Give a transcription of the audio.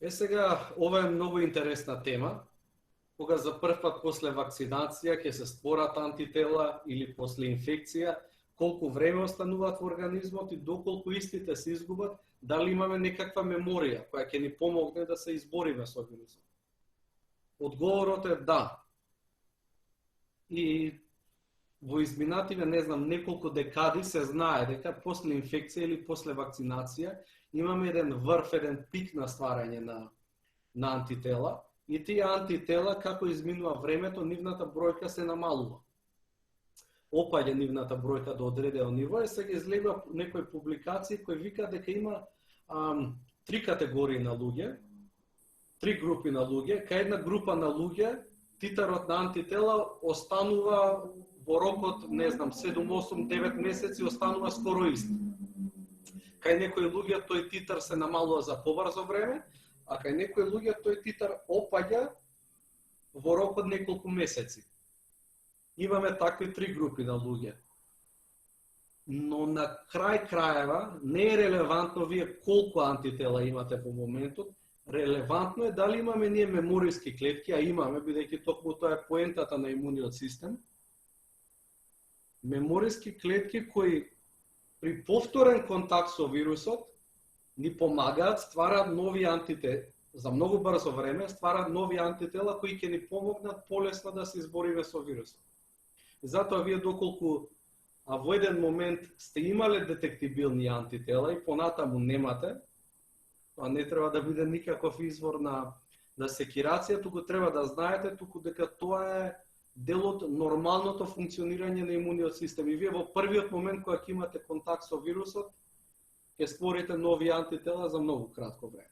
Сега, ова е многу интересна тема. Кога за прв пат после вакцинација ќе се створат антитела или после инфекција, колку време остануваат во организмот и доколку истите се изгубат, дали имаме некаква меморија која ќе ни помогне да се избориме со вирусот? Одговорот е да. И во изминативе, не знам, неколку декади се знае дека после инфекција или после вакцинација имаме еден врв, еден пик на стварање на антитела, и тие антитела, како изминува времето, нивната бројка се намалува. Опаѓа нивната бројка до одредено ниво, и сега излегува некои публикации кои викаат дека има три категории на луѓе, три групи на луѓе. Кај една група на луѓе титарот на антитела останува во рокот, не знам, 7, 8, 9 месеци останува скоро ист. Кај некои луѓе тој титар се намалува за побрзо време, а кај некои луѓе тој титар опаѓа во рокот неколку месеци. Имаме такви три групи на луѓе. Но на крај крајева не е релевантно вие колку антитела имате во моментот, релевантно е дали имаме ние мемориски клетки, а имаме, бидејќи токму тоа е поентата на имуниот систем. Мемориски клетки кои при повторен контакт со вирусот ни помагаат, ствараат нови антитела, за многу брзо време ствараат нови антитела кои ќе ни помогнат полесно да се избориме со вирусот. Затоа вие доколку во еден момент сте имале детектибилни антитела и понатаму немате, тоа не треба да биде никаков извор на секирација, туку треба да знаете дека тоа е дел од нормалното функционирање на имуниот систем. И вие во првиот момент кога ќе имате контакт со вирусот, ќе створите нови антитела за многу кратко време.